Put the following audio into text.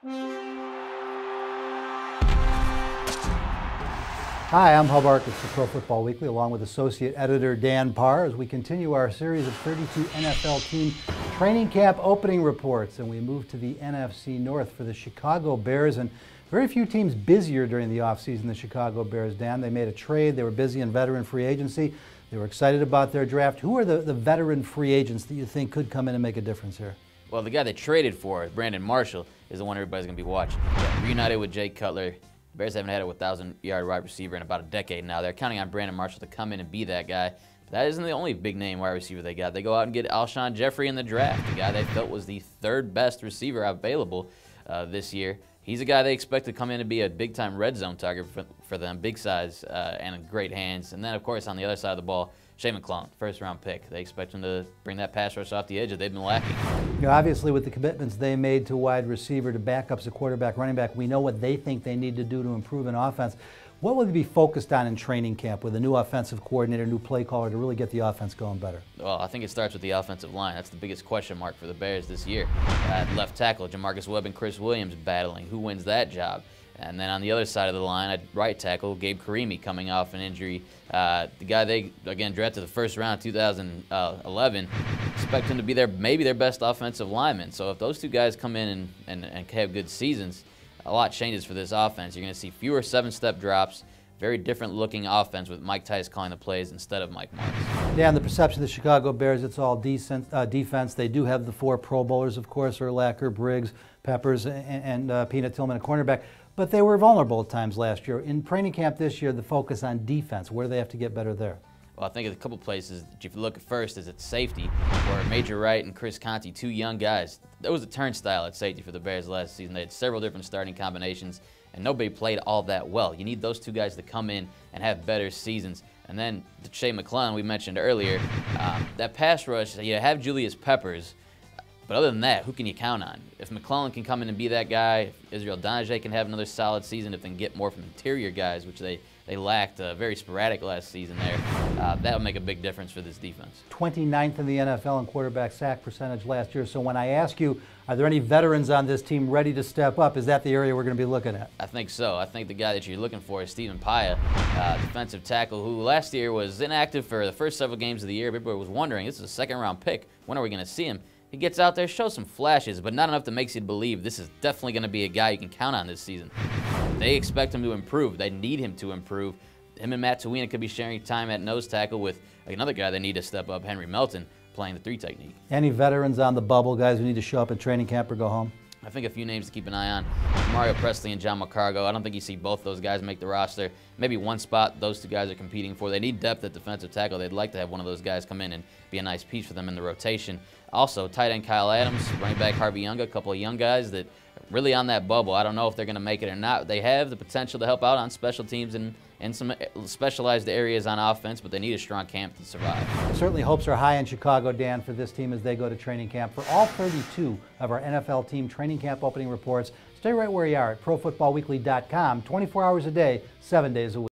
Hi, I'm Hub Arkus for Pro Football Weekly, along with Associate Editor Dan Parr, as we continue our series of 32 NFL team training camp opening reports, and we move to the NFC North for the Chicago Bears. And very few teams busier during the offseason than the Chicago Bears, Dan. They made a trade. They were busy in veteran free agency. They were excited about their draft. Who are the veteran free agents that you think could come in and make a difference here? Well, the guy they traded for, Brandon Marshall, is the one everybody's going to be watching. Reunited with Jay Cutler. Bears haven't had a 1,000-yard wide receiver in about a decade now. They're counting on Brandon Marshall to come in and be that guy. But that isn't the only big-name wide receiver they got. They go out and get Alshon Jeffrey in the draft, the guy they felt was the third best receiver available this year. He's a guy they expect to come in and be a big-time red zone target for them, big size and great hands. And then, of course, on the other side of the ball, Shea McClellan, first-round pick. They expect him to bring that pass rush off the edge that they've been lacking. You know, obviously, with the commitments they made to wide receiver, to backups, to quarterback, running back, we know what they think they need to do to improve an offense. What will they be focused on in training camp with a new offensive coordinator, new play caller to really get the offense going better? Well, I think it starts with the offensive line. That's the biggest question mark for the Bears this year. At left tackle, Jamarcus Webb and Chris Williams battling. Who wins that job? And then on the other side of the line, at right tackle, Gabe Karimi coming off an injury. The guy they, again, drafted the first round, 2011, expect him to be maybe their best offensive lineman. So if those two guys come in and have good seasons, a lot changes for this offense. You're going to see fewer 7-step drops, very different looking offense with Mike Tice calling the plays instead of Mike Marks. Yeah, and the perception of the Chicago Bears, it's all defense. They do have the 4 Pro Bowlers, of course, Urlacher, Briggs, Peppers, and Peanut Tillman, a cornerback. But they were vulnerable at times last year. In training camp this year, the focus on defense, where do they have to get better there? Well, I think a couple places, if you look at first, is at safety, where Major Wright and Chris Conte, 2 young guys, that was a turnstile at safety for the Bears last season. They had several different starting combinations, and nobody played all that well. You need those 2 guys to come in and have better seasons. And then the Shea McClellan we mentioned earlier, that pass rush, you have Julius Peppers, but other than that, who can you count on? If McClellan can come in and be that guy, if Israel Donajay can have another solid season, if they can get more from interior guys, which they lacked very sporadic last season there, that would make a big difference for this defense. 29th in the NFL in quarterback sack percentage last year. So when I ask you, are there any veterans on this team ready to step up, is that the area we're going to be looking at? I think so. I think the guy that you're looking for is Stephen Paya, defensive tackle, who last year was inactive for the first several games of the year. Everybody was wondering, this is a second-round pick. When are we going to see him? He gets out there, shows some flashes, but not enough that makes you believe this is definitely going to be a guy you can count on this season. They expect him to improve. They need him to improve. Him and Matt Forte could be sharing time at nose tackle with another guy they need to step up, Henry Melton, playing the 3 technique. Any veterans on the bubble, guys who need to show up at training camp or go home? I think a few names to keep an eye on. Mario Presley and John McCargo. I don't think you see both those guys make the roster. Maybe one spot those 2 guys are competing for. They need depth at defensive tackle. They'd like to have one of those guys come in and be a nice piece for them in the rotation. Also, tight end Kyle Adams, running back Harvey Young, a couple of young guys that really on that bubble. I don't know if they're going to make it or not. They have the potential to help out on special teams and some specialized areas on offense, but they need a strong camp to survive. Certainly hopes are high in Chicago, Dan, for this team as they go to training camp. For all 32 of our NFL team training camp opening reports, stay right where you are at ProFootballWeekly.com, 24 hours a day, 7 days a week.